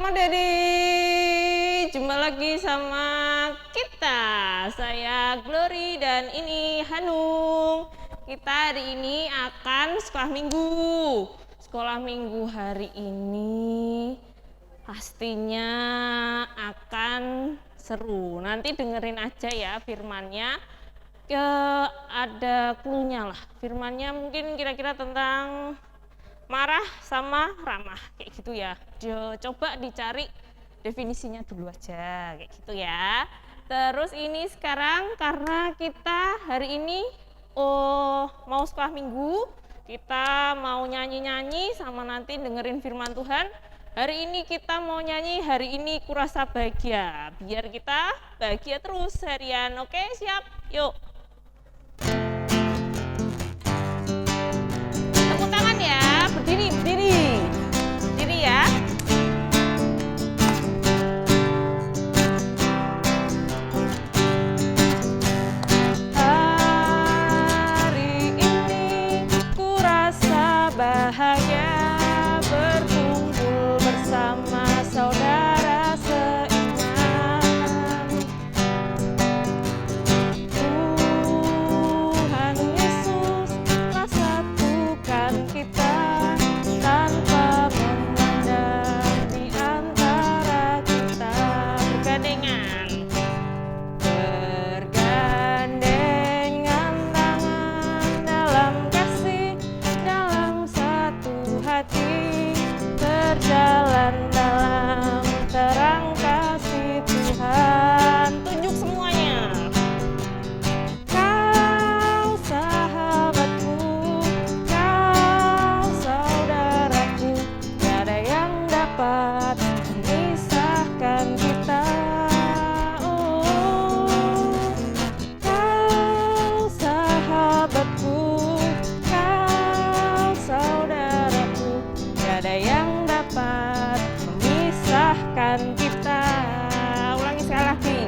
selamat adik. Jumpa lagi sama kita. Saya Glory dan ini Hanung. Kita hari ini akan sekolah minggu. Sekolah minggu hari ini pastinya akan seru. Nanti dengerin aja ya firmannya. Ada cluenya lah. Firmannya mungkin kira-kira tentang marah sama ramah kayak gitu ya. Coba dicari definisinya dulu aja kayak gitu ya. Terus ini sekarang karena kita hari ini mau sekolah minggu, kita mau nyanyi-nyanyi sama nanti dengerin firman Tuhan. Hari ini kita mau nyanyi Hari Ini Kurasa Bahagia, biar kita bahagia terus harian. Oke, siap? Yuk. Tepuk tangan ya. Berdiri ya. Hari ini ku rasa bahagia berkumpul bersama saudara seiman. Tuhan Yesus telah satukan kita tanpa memandang di antara kita. Bergandengan tangan dalam kasih, dalam satu hati, berjalan dalam terang kasih Tuhan. Tunjuk semuanya. Kau sahabatku, kau saudaraku, tiada yang dapat memisahkan kita. Kau sahabatku, kau saudaraku, tiada yang dapat memisahkan kita. Ulangi sekali lagi.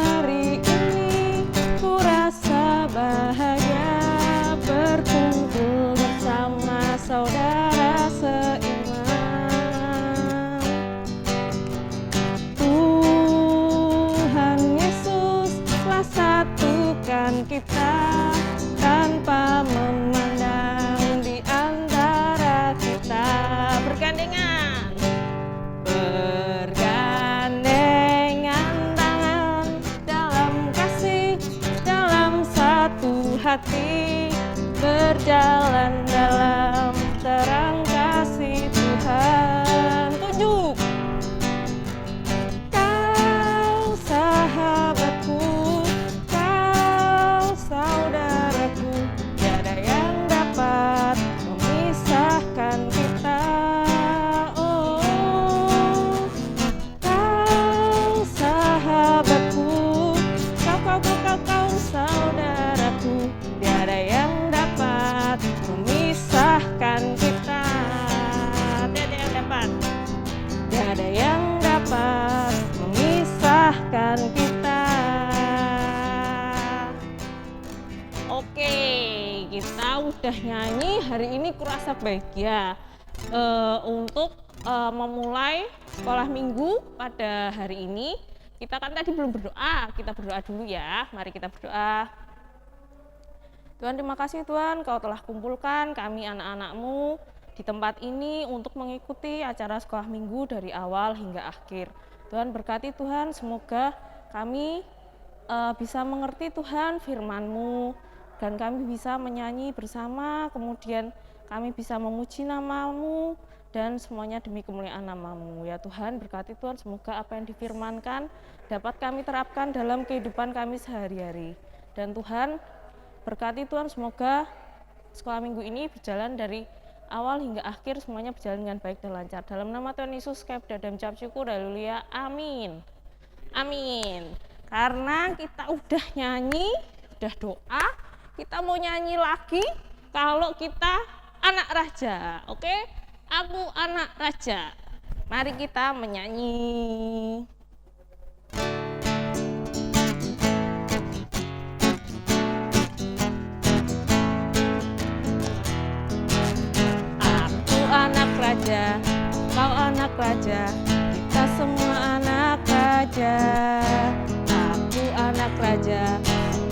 Hari ini ku rasa bahagia berkumpul bersama saudara seiman. Tuhan Yesus telah satukan kita tanpa memandang di antara kita. Bergandengan. Bergandengan tangan dalam kasih, dalam satu hati, berjalan dalam terang kasih Tuhan. Tunjuk. Kau sahabatku, kau saudaraku, tiada yang dapat memisahkan kita. Kau sahabatku, kau saudaraku, tiada yang dapat memisahkan kita. Tiada yang dapat, tiada yang dapat memisahkan kita. Oke, kita udah nyanyi Hari Ini Kurasa Bahagia. Untuk memulai sekolah minggu pada hari ini, kita kan tadi belum berdoa, kita berdoa dulu ya. Mari kita berdoa. Tuhan, terima kasih Tuhan, Kau telah kumpulkan kami anak-anak-Mu di tempat ini untuk mengikuti acara sekolah minggu dari awal hingga akhir. Tuhan berkati Tuhan, semoga kami bisa mengerti Tuhan firman-Mu, dan kami bisa menyanyi bersama, kemudian kami bisa memuji nama-Mu, dan semuanya demi kemuliaan nama-Mu. Ya Tuhan, berkati Tuhan, semoga apa yang difirmankan dapat kami terapkan dalam kehidupan kami sehari-hari. Dan Tuhan, berkati Tuhan, semoga sekolah minggu ini berjalan dari awal hingga akhir, semuanya berjalan dengan baik dan lancar. Dalam nama Tuhan Yesus, kami berdoa dan mengucap syukur, haleluya, amin. Amin. Karena kita udah nyanyi, udah doa, kita mau nyanyi lagi kalau kita anak raja, oke? Aku anak raja. Mari kita menyanyi. raja, kau anak raja, kita semua anak raja. Aku anak raja,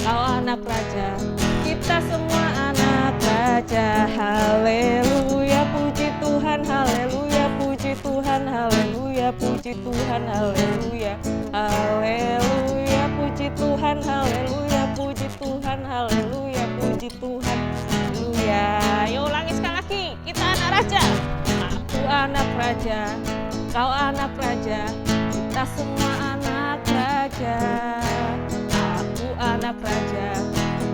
kau anak raja, kita semua anak raja. Haleluya, puji Tuhan, haleluya, puji Tuhan, haleluya, puji Tuhan, haleluya. Haleluya, puji Tuhan, haleluya, puji Tuhan, haleluya, puji Tuhan, haleluya. Yuk ulangi sekali lagi, kita anak raja. Aku anak raja, kau anak raja, kita semua anak raja. Aku anak raja,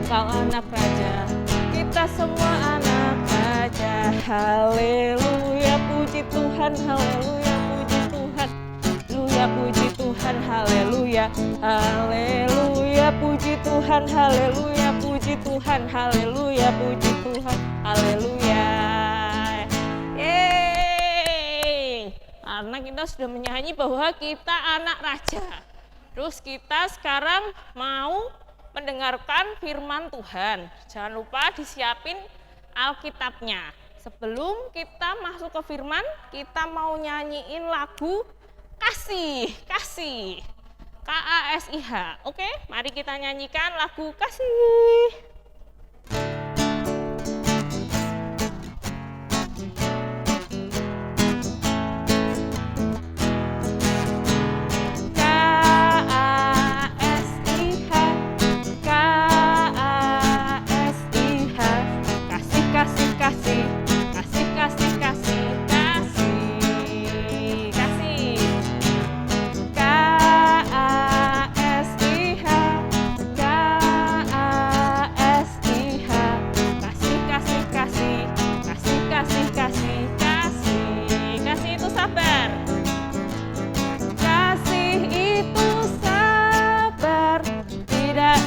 kau anak raja, kita semua anak raja. Haleluya, puji Tuhan, haleluya, puji Tuhan, haleluya, puji Tuhan, haleluya. Haleluya, puji Tuhan, haleluya, puji Tuhan, haleluya, puji Tuhan, haleluya. Yeay, karena kita sudah menyanyi bahwa kita anak raja. Terus kita sekarang mau mendengarkan firman Tuhan. Jangan lupa disiapin Alkitabnya. Sebelum kita masuk ke firman, kita mau nyanyiin lagu Kasih, Kasih. KASIH. Oke, mari kita nyanyikan lagu Kasih.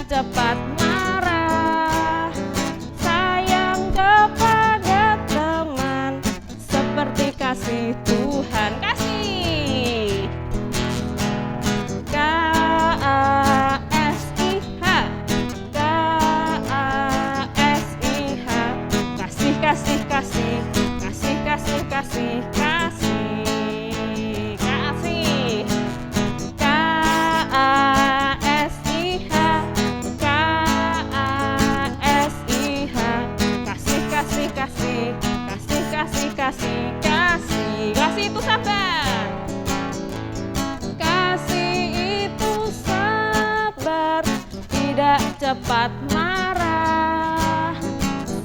Cepat marah, sayang kepada teman, seperti kasih Tuhan. Kasih KASIH, KASIH. Kasih, kasih, kasih, kasih, kasih, kasih, kasih, kasih. Kasih, kasih itu sabar. Kasih itu sabar, tidak cepat marah,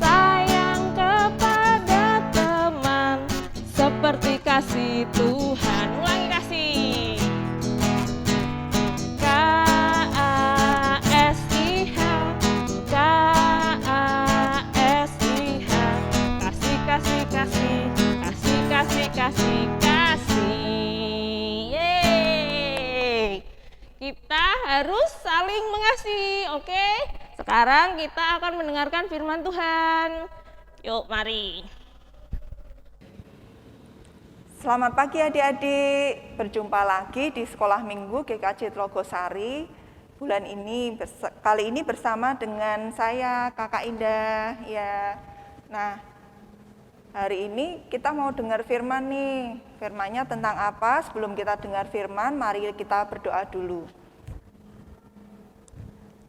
sayang kepada teman, seperti kasih Tuhan. Ulangi kasih. KASIH, KASIH. Kasih, kasih, kasih, kasih, kasih, kasih. Yeay. Kita harus saling mengasihi, oke? Sekarang kita akan mendengarkan firman Tuhan. Yuk, mari. Selamat pagi adik-adik, berjumpa lagi di Sekolah Minggu GKJ Tlogosari. Bulan ini, kali ini bersama dengan saya, Kakak Indah. Ya. Nah, hari ini kita mau dengar firman nih. Firmannya tentang apa? Sebelum kita dengar firman, mari kita berdoa dulu.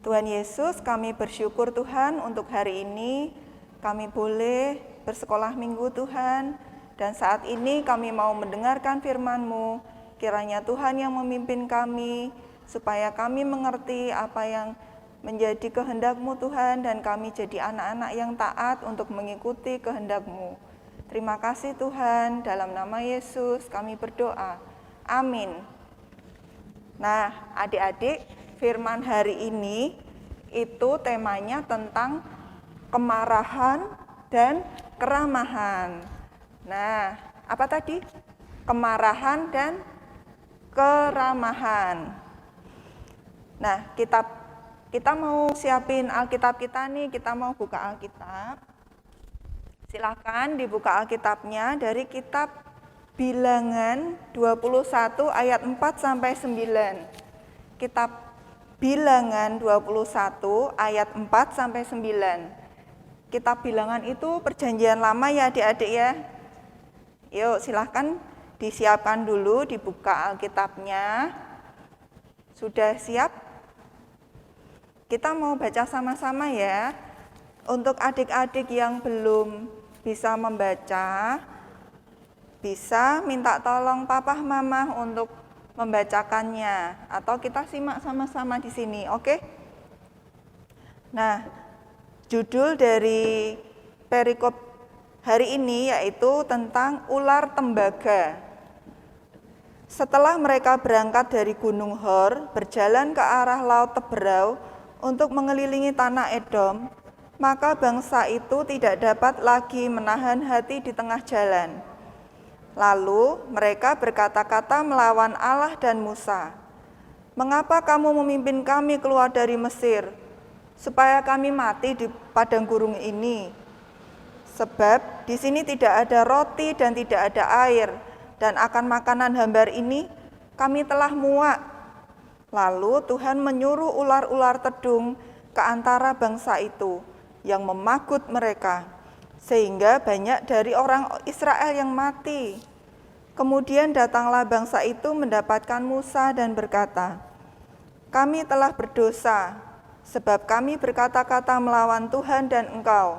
Tuhan Yesus, kami bersyukur Tuhan untuk hari ini. Kami boleh bersekolah minggu Tuhan. Dan saat ini kami mau mendengarkan firman-Mu. Kiranya Tuhan yang memimpin kami, supaya kami mengerti apa yang menjadi kehendak-Mu Tuhan, dan kami jadi anak-anak yang taat untuk mengikuti kehendak-Mu. Terima kasih Tuhan, dalam nama Yesus kami berdoa. Amin. Nah, adik-adik, firman hari ini itu temanya tentang kemarahan dan keramahan. Nah, apa tadi? Kemarahan dan keramahan. Nah, kita mau siapin Alkitab kita nih, kita mau buka Alkitab. Silakan dibuka Alkitabnya dari kitab Bilangan 21 ayat 4 sampai 9. Kitab Bilangan 21 ayat 4 sampai 9. Kitab Bilangan itu perjanjian lama ya adik-adik ya. Yuk silahkan disiapkan dulu, dibuka Alkitabnya. Sudah siap? Kita mau baca sama-sama ya. Untuk adik-adik yang belum bisa membaca, bisa minta tolong papa mama untuk membacakannya. Atau kita simak sama-sama di sini, oke? Nah, judul dari perikop hari ini yaitu tentang ular tembaga. Setelah mereka berangkat dari Gunung Hor, berjalan ke arah Laut Teberau untuk mengelilingi tanah Edom, maka bangsa itu tidak dapat lagi menahan hati di tengah jalan. Lalu mereka berkata-kata melawan Allah dan Musa, "Mengapa kamu memimpin kami keluar dari Mesir, supaya kami mati di padang gurun ini? Sebab di sini tidak ada roti dan tidak ada air, dan akan makanan hambar ini kami telah muak." Lalu Tuhan menyuruh ular-ular tedung ke antara bangsa itu yang memagut mereka, sehingga banyak dari orang Israel yang mati. Kemudian datanglah bangsa itu mendapatkan Musa dan berkata, "Kami telah berdosa, sebab kami berkata-kata melawan Tuhan dan engkau.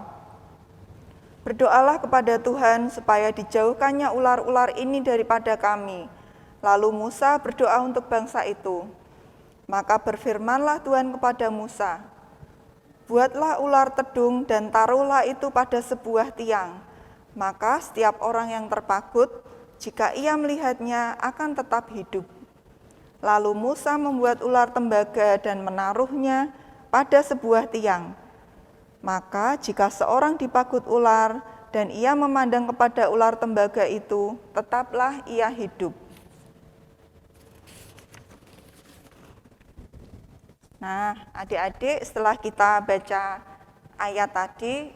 Berdoalah kepada Tuhan supaya dijauhkannya ular-ular ini daripada kami." Lalu Musa berdoa untuk bangsa itu. Maka berfirmanlah Tuhan kepada Musa, "Buatlah ular tedung dan taruhlah itu pada sebuah tiang. Maka setiap orang yang terpagut, jika ia melihatnya akan tetap hidup." Lalu Musa membuat ular tembaga dan menaruhnya pada sebuah tiang. Maka jika seorang dipagut ular dan ia memandang kepada ular tembaga itu, tetaplah ia hidup. Nah, adik-adik, setelah kita baca ayat tadi,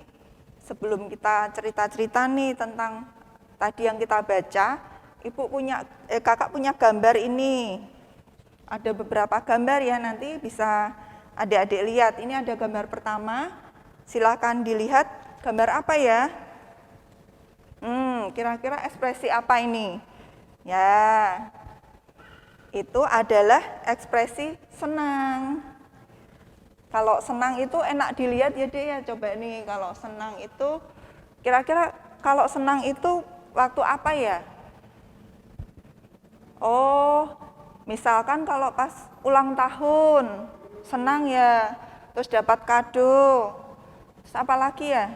sebelum kita cerita-cerita nih tentang tadi yang kita baca, kakak punya gambar ini. Ada beberapa gambar ya, nanti bisa adik-adik lihat. Ini ada gambar pertama, silakan dilihat. Gambar apa ya? Kira-kira ekspresi apa ini? Ya, itu adalah ekspresi senang. Kalau senang itu enak dilihat ya Dek ya, coba nih kalau senang itu, kira-kira kalau senang itu waktu apa ya? Oh, misalkan kalau pas ulang tahun, senang ya, terus dapat kado, terus apa lagi ya?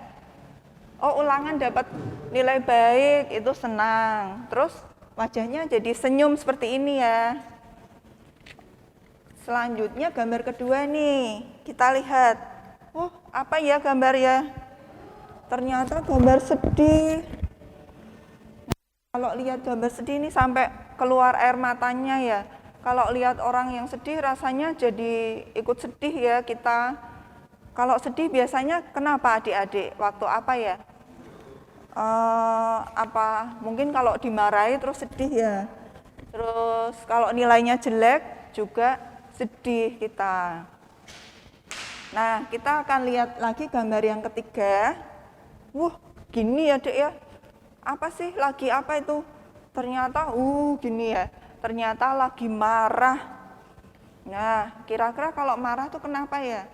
Oh, ulangan dapat nilai baik, itu senang, terus wajahnya jadi senyum seperti ini ya. Selanjutnya gambar kedua nih, kita lihat. Apa ya gambar ya? Ternyata gambar sedih. Kalau lihat gambar sedih ini sampai keluar air matanya ya. Kalau lihat orang yang sedih rasanya jadi ikut sedih ya kita. Kalau sedih biasanya kenapa adik-adik? Waktu apa ya? Mungkin kalau dimarahi terus sedih ya. Terus kalau nilainya jelek juga sedih kita. Nah, kita akan lihat lagi gambar yang ketiga. Gini ya Dek ya. Apa sih? Lagi apa itu? Ternyata, gini ya. Ternyata lagi marah. Nah, kira-kira kalau marah tuh kenapa ya?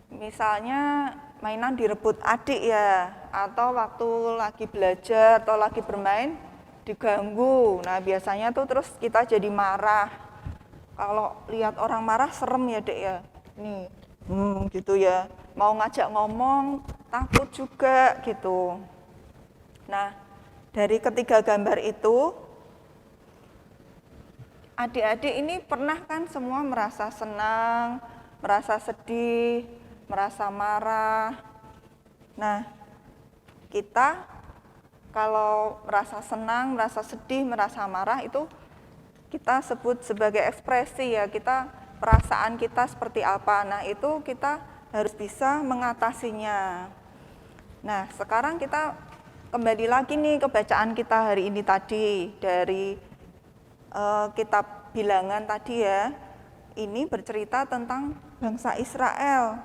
Misalnya mainan direbut adik ya. Atau waktu lagi belajar atau lagi bermain diganggu. Nah, biasanya tuh terus kita jadi marah. Kalau lihat orang marah serem ya Dek ya. Nih, gitu ya. Mau ngajak ngomong takut juga gitu. Nah, dari ketiga gambar itu, adik-adik ini pernah kan semua merasa senang, merasa sedih, merasa marah. Nah, kita kalau merasa senang, merasa sedih, merasa marah itu kita sebut sebagai ekspresi ya, perasaan kita seperti apa. Nah, itu kita harus bisa mengatasinya. Nah, sekarang kita kembali lagi nih ke bacaan kita hari ini tadi dari kitab Bilangan tadi ya. Ini bercerita tentang bangsa Israel.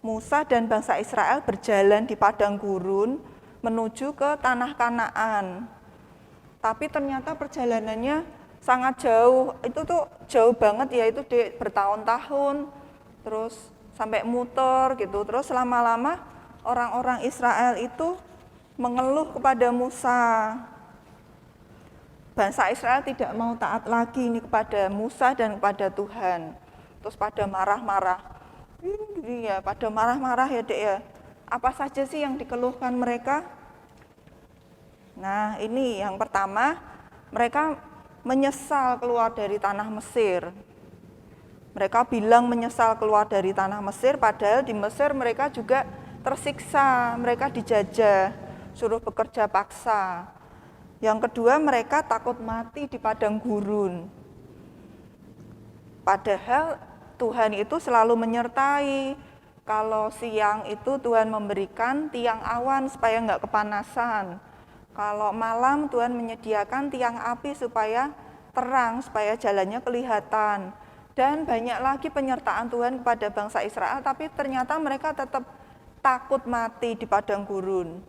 Musa dan bangsa Israel berjalan di padang gurun menuju ke tanah Kanaan. Tapi ternyata perjalanannya sangat jauh, itu tuh jauh banget ya, itu bertahun-tahun, terus sampai muter gitu. Terus lama-lama orang-orang Israel itu mengeluh kepada Musa. Bangsa Israel tidak mau taat lagi ini kepada Musa dan kepada Tuhan. Terus pada marah-marah. Ya, pada marah-marah ya Dek ya. Apa saja sih yang dikeluhkan mereka? Nah, ini yang pertama, mereka menyesal keluar dari tanah Mesir. Mereka bilang menyesal keluar dari tanah Mesir, padahal di Mesir mereka juga tersiksa, mereka dijajah, suruh bekerja paksa. Yang kedua, mereka takut mati di padang gurun. Padahal Tuhan itu selalu menyertai. Kalau siang itu Tuhan memberikan tiang awan supaya nggak kepanasan. Kalau malam Tuhan menyediakan tiang api supaya terang, supaya jalannya kelihatan. Dan banyak lagi penyertaan Tuhan kepada bangsa Israel, tapi ternyata mereka tetap takut mati di padang gurun.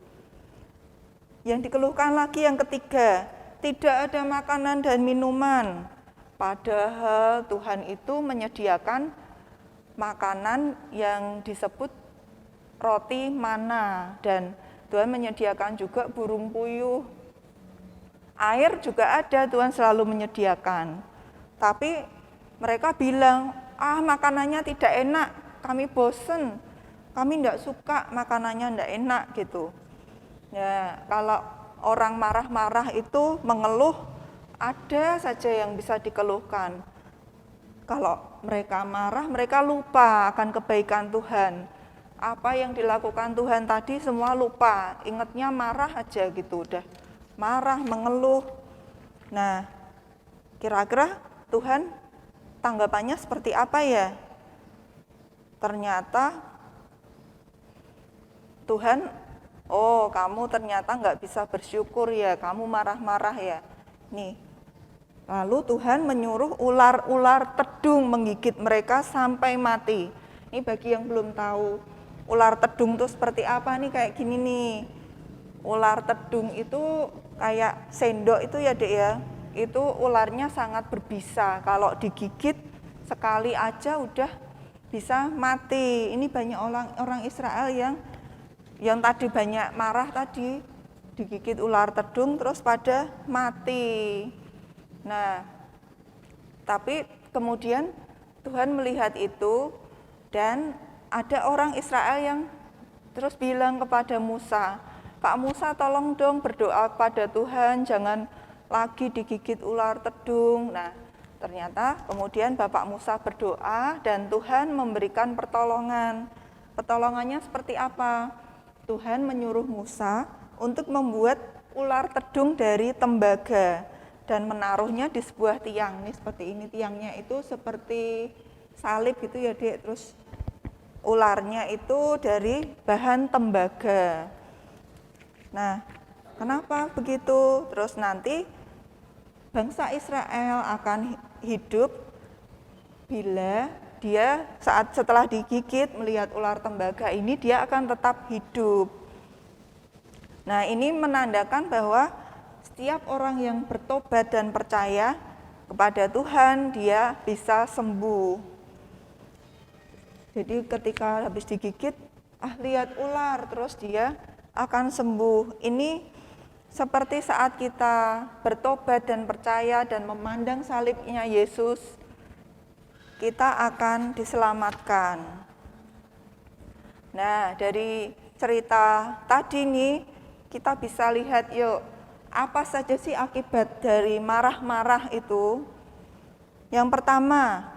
Yang dikeluhkan lagi yang ketiga, tidak ada makanan dan minuman. Padahal Tuhan itu menyediakan makanan yang disebut roti mana, dan Tuhan menyediakan juga burung puyuh. Air juga ada, Tuhan selalu menyediakan. Tapi mereka bilang, makanannya tidak enak, kami bosen, kami tidak suka makanannya tidak enak gitu. Ya, kalau orang marah-marah itu mengeluh, ada saja yang bisa dikeluhkan. Kalau mereka marah, mereka lupa akan kebaikan Tuhan. Apa yang dilakukan Tuhan tadi semua lupa, ingatnya marah aja gitu, udah marah, mengeluh. Nah, kira-kira Tuhan tanggapannya seperti apa ya? Ternyata Tuhan, kamu ternyata nggak bisa bersyukur ya, kamu marah-marah ya. Nih, lalu Tuhan menyuruh ular-ular tedung menggigit mereka sampai mati. Ini bagi yang belum tahu, ular tedung itu seperti apa nih, kayak gini nih. Ular tedung itu kayak sendok itu ya Dek ya, itu ularnya sangat berbisa, kalau digigit sekali aja udah bisa mati. Ini banyak orang Israel yang tadi banyak marah tadi, digigit ular tedung terus pada mati. Nah, tapi kemudian Tuhan melihat itu dan ada orang Israel yang terus bilang kepada Musa, Pak Musa tolong dong berdoa kepada Tuhan, jangan lagi digigit ular tedung. Nah, ternyata kemudian Bapak Musa berdoa dan Tuhan memberikan pertolongan. Pertolongannya seperti apa? Tuhan menyuruh Musa untuk membuat ular tedung dari tembaga dan menaruhnya di sebuah tiang. Ini seperti ini, tiangnya itu seperti salib gitu ya Dek, terus ularnya itu dari bahan tembaga. Nah, kenapa begitu? Terus nanti bangsa Israel akan hidup bila dia setelah digigit melihat ular tembaga ini, dia akan tetap hidup. Nah, ini menandakan bahwa setiap orang yang bertobat dan percaya kepada Tuhan, dia bisa sembuh. Jadi ketika habis digigit, lihat ular, terus dia akan sembuh. Ini seperti saat kita bertobat dan percaya dan memandang salibnya Yesus, kita akan diselamatkan. Nah, dari cerita tadi nih, kita bisa lihat yuk, apa saja sih akibat dari marah-marah itu? Yang pertama,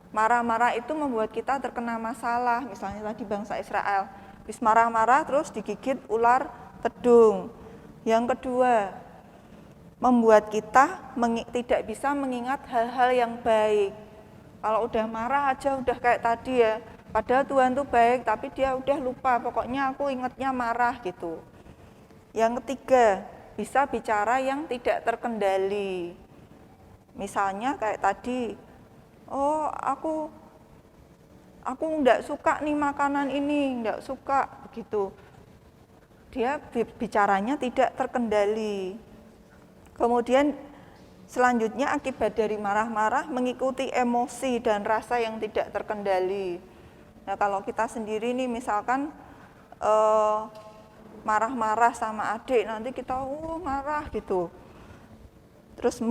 marah-marah itu membuat kita terkena masalah. Misalnya tadi bangsa Israel, habis marah-marah terus digigit ular tedung. Yang kedua, membuat kita tidak bisa mengingat hal-hal yang baik. Kalau udah marah aja udah kayak tadi ya, padahal Tuhan tuh baik, tapi dia udah lupa, pokoknya aku ingatnya marah gitu. Yang ketiga, bisa bicara yang tidak terkendali. Misalnya kayak tadi, aku enggak suka nih makanan ini, enggak suka gitu. dia bicaranya tidak terkendali. Kemudian selanjutnya akibat dari marah-marah mengikuti emosi dan rasa yang tidak terkendali. Nah, kalau kita sendiri nih misalkan marah-marah sama adik, nanti kita marah gitu. Terus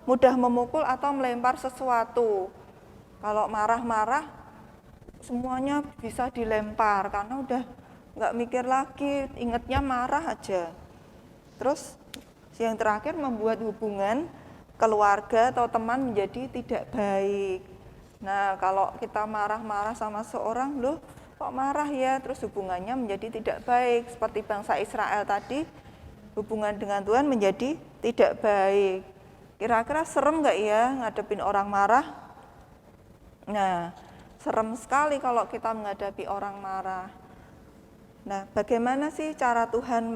mudah memukul atau melempar sesuatu. Kalau marah-marah semuanya bisa dilempar karena udah nggak mikir lagi, ingetnya marah aja. Terus yang terakhir membuat hubungan keluarga atau teman menjadi tidak baik. Nah, kalau kita marah-marah sama seorang, loh kok marah ya, terus hubungannya menjadi tidak baik. Seperti bangsa Israel tadi, hubungan dengan Tuhan menjadi tidak baik. Kira-kira serem nggak ya ngadepin orang marah? Nah, serem sekali kalau kita menghadapi orang marah. Nah, bagaimana sih cara Tuhan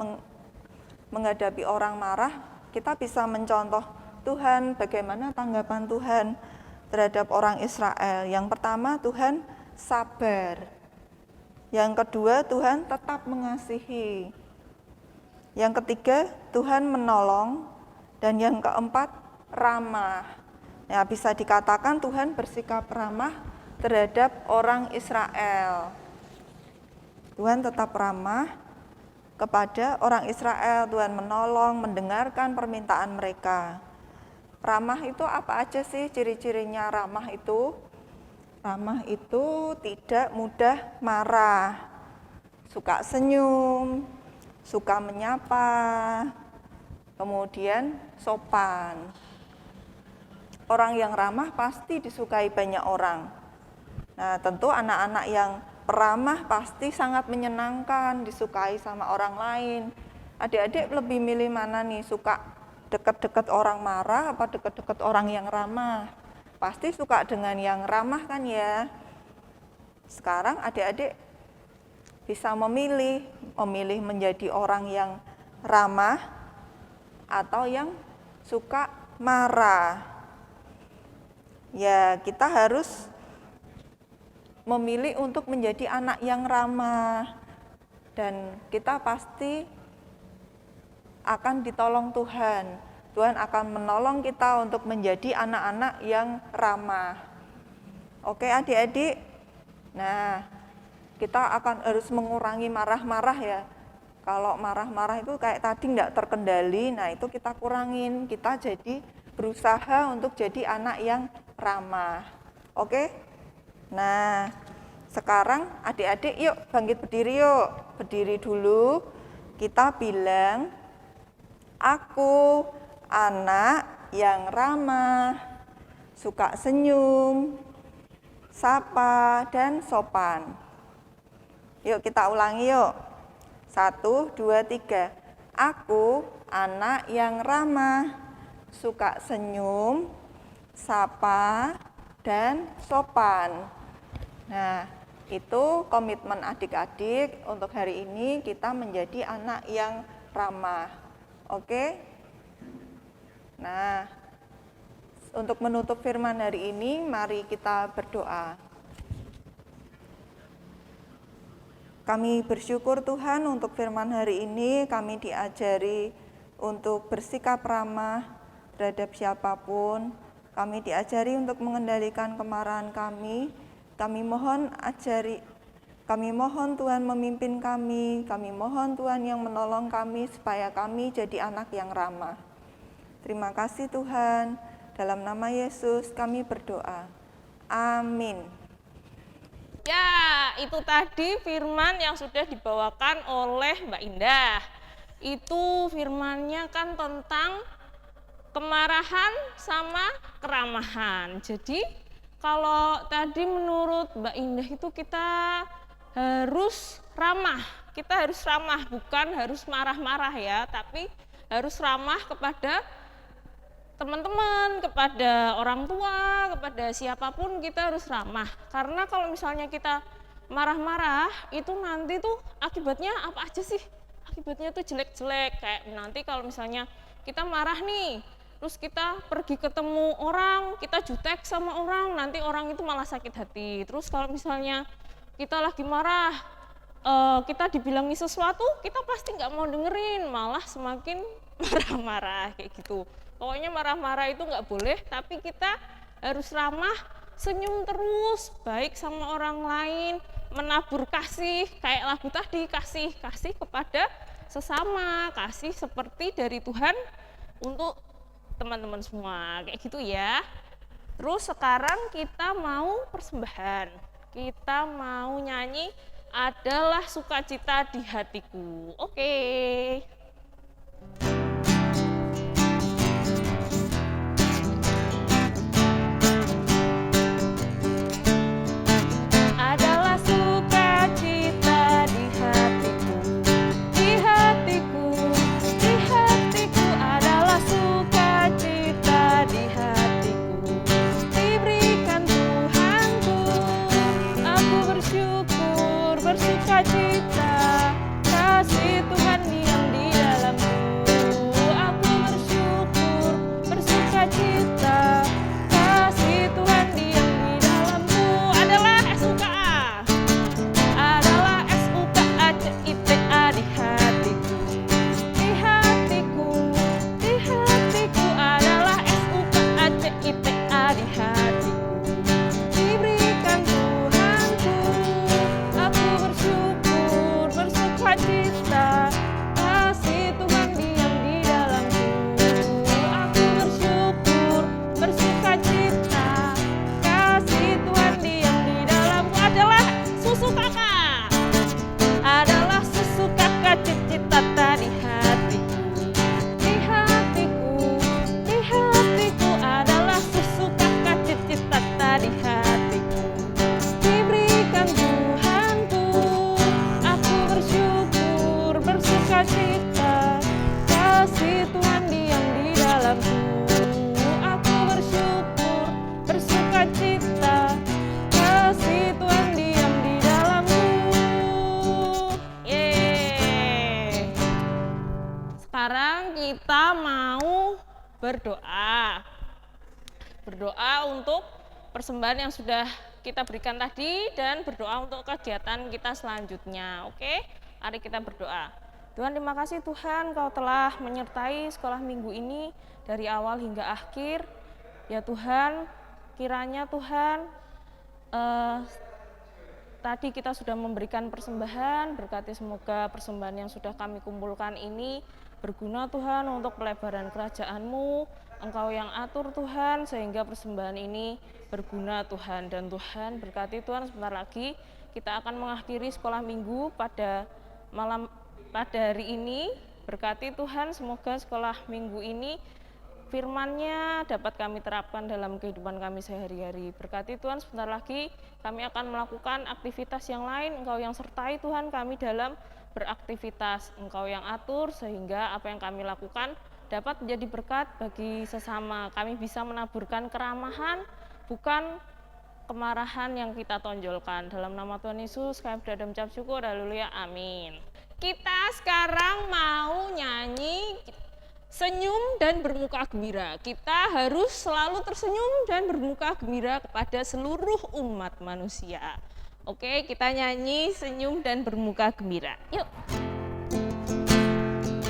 menghadapi orang marah? Kita bisa mencontoh Tuhan, bagaimana tanggapan Tuhan terhadap orang Israel. Yang pertama, Tuhan sabar. Yang kedua, Tuhan tetap mengasihi. Yang ketiga, Tuhan menolong. Dan yang keempat, ramah. Ya, bisa dikatakan Tuhan bersikap ramah terhadap orang Israel. Tuhan tetap ramah kepada orang Israel. Tuhan menolong, mendengarkan permintaan mereka. Ramah itu apa aja sih ciri-cirinya ramah itu? Ramah itu tidak mudah marah, suka senyum, suka menyapa, kemudian sopan. Orang yang ramah pasti disukai banyak orang. Nah, tentu anak-anak yang peramah pasti sangat menyenangkan, disukai sama orang lain. Adik-adik lebih milih mana nih, suka dekat-dekat orang marah apa dekat-dekat orang yang ramah? Pasti suka dengan yang ramah kan ya. Sekarang adik-adik bisa memilih menjadi orang yang ramah atau yang suka marah. Ya, kita harus memilih untuk menjadi anak yang ramah, dan kita pasti akan ditolong Tuhan. Tuhan akan menolong kita untuk menjadi anak-anak yang ramah. Oke adik-adik, nah kita akan harus mengurangi marah-marah ya. Kalau marah-marah itu kayak tadi tidak terkendali, nah itu kita kurangin, kita jadi berusaha untuk jadi anak yang ramah. Oke? Nah, sekarang adik-adik yuk bangkit berdiri yuk. Berdiri dulu, kita bilang, aku anak yang ramah, suka senyum, sapa, dan sopan. Yuk kita ulangi yuk. 1, 2, 3. Aku anak yang ramah, suka senyum, sapa, dan sopan. Nah, itu komitmen adik-adik untuk hari ini kita menjadi anak yang ramah. Oke? Nah, untuk menutup firman hari ini, mari kita berdoa. Kami bersyukur Tuhan untuk firman hari ini, kami diajari untuk bersikap ramah terhadap siapapun. Kami diajari untuk mengendalikan kemarahan kami. Kami mohon Tuhan memimpin kami mohon Tuhan yang menolong kami supaya kami jadi anak yang ramah. Terima kasih Tuhan, dalam nama Yesus kami berdoa. Amin. Ya, itu tadi firman yang sudah dibawakan oleh Mbak Indah. Itu firmannya kan tentang kemarahan sama keramahan. Jadi kalau tadi menurut Mbak Indah itu kita harus ramah. Kita harus ramah, bukan harus marah-marah ya, tapi harus ramah kepada teman-teman, kepada orang tua, kepada siapapun kita harus ramah. Karena kalau misalnya kita marah-marah, itu nanti tuh akibatnya apa aja sih? Akibatnya tuh jelek-jelek. Kayak nanti kalau misalnya kita marah nih, terus kita pergi ketemu orang, kita jutek sama orang, nanti orang itu malah sakit hati. Terus kalau misalnya kita lagi marah, kita dibilangi sesuatu, kita pasti nggak mau dengerin, malah semakin marah-marah kayak gitu. Pokoknya marah-marah itu nggak boleh, tapi kita harus ramah, senyum terus, baik sama orang lain, menabur kasih, kayak lagu tadi, kasih kepada sesama, kasih seperti dari Tuhan untuk teman-teman semua, kayak gitu ya. Terus sekarang kita mau persembahan, kita mau nyanyi adalah sukacita di hatiku. Oke. Adalah sukacita di hatiku, di hatiku, di hatiku, adalah sukacita di hatiku, diberikan Tuhanku. Aku bersyukur, bersukacita, kasih Tuhan diam di dalamku. Aku bersyukur, bersukacita, kasih Tuhan diam di dalamku. Adalah SUKA, adalah SUKACITA di hatiku, di hatiku, di hatiku, adalah SUKACITA di hatiku, diberikan Tuhanku. Aku bersyukur, bersukacita, kasih Tuhan diam di dalamku. Aku bersyukur, bersukacita, kasih Tuhan diam di dalamku. Adalah susu kakak, adalah susu kakak cita-cita di hatiku, di hatiku, di hatiku, adalah susu kakak cita-cita di hatiku, diberikan Tuhanku. Aku bersyukur, bersukacita, kasih Tuhan diam di dalamku. Aku bersyukur, bersukacita, kasih Tuhan diam di dalamku. Yeay. Sekarang kita mau berdoa. Berdoa untuk persembahan yang sudah kita berikan tadi dan berdoa untuk kegiatan kita selanjutnya. Oke, mari kita berdoa. Tuhan, terima kasih Tuhan, Kau telah menyertai sekolah minggu ini dari awal hingga akhir. Ya Tuhan, kiranya Tuhan tadi kita sudah memberikan persembahan, berkati semoga persembahan yang sudah kami kumpulkan ini berguna Tuhan untuk pelebaran kerajaan-Mu. Engkau yang atur Tuhan sehingga persembahan ini berguna Tuhan. Dan Tuhan berkati Tuhan, sebentar lagi kita akan mengakhiri sekolah minggu pada hari ini. Berkati Tuhan, semoga sekolah minggu ini firman-Nya dapat kami terapkan dalam kehidupan kami sehari-hari. Berkati Tuhan, sebentar lagi kami akan melakukan aktivitas yang lain. Engkau yang sertai Tuhan kami dalam beraktivitas. Engkau yang atur sehingga apa yang kami lakukan dapat menjadi berkat bagi sesama. Kami bisa menaburkan keramahan, bukan kemarahan yang kita tonjolkan. Dalam nama Tuhan Yesus kami berdoa dan mengucap syukur. Haleluya, amin. Kita sekarang mau nyanyi senyum dan bermuka gembira. Kita harus selalu tersenyum dan bermuka gembira kepada seluruh umat manusia. Oke, kita nyanyi senyum dan bermuka gembira. Yuk.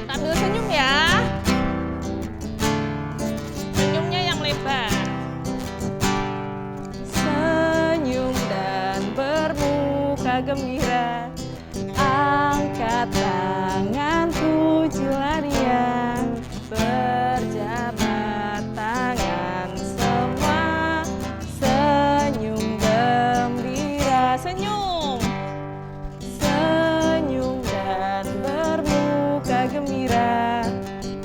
Sambil senyum ya. Senyumnya yang lebar. Senyum dan bermuka gembira. Angkat tangan pujilah Dia. Berjabat tangan semua, senyum gembira. Senyum, senyum dan bermuka gembira.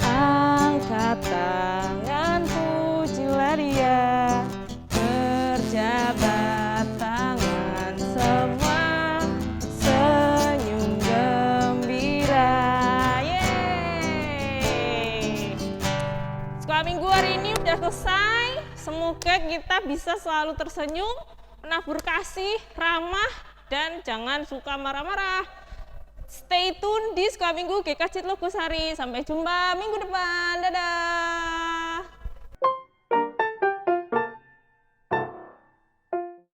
Angkat tangan pujilah Dia. Berjabat tangan semua, senyum gembira. Sekolah minggu hari ini udah selesai. Semoga kita bisa selalu tersenyum, menabur kasih, ramah, dan jangan suka marah-marah. Stay tune di sekolah minggu GKJ Logosari. Sampai jumpa minggu depan. Dadah.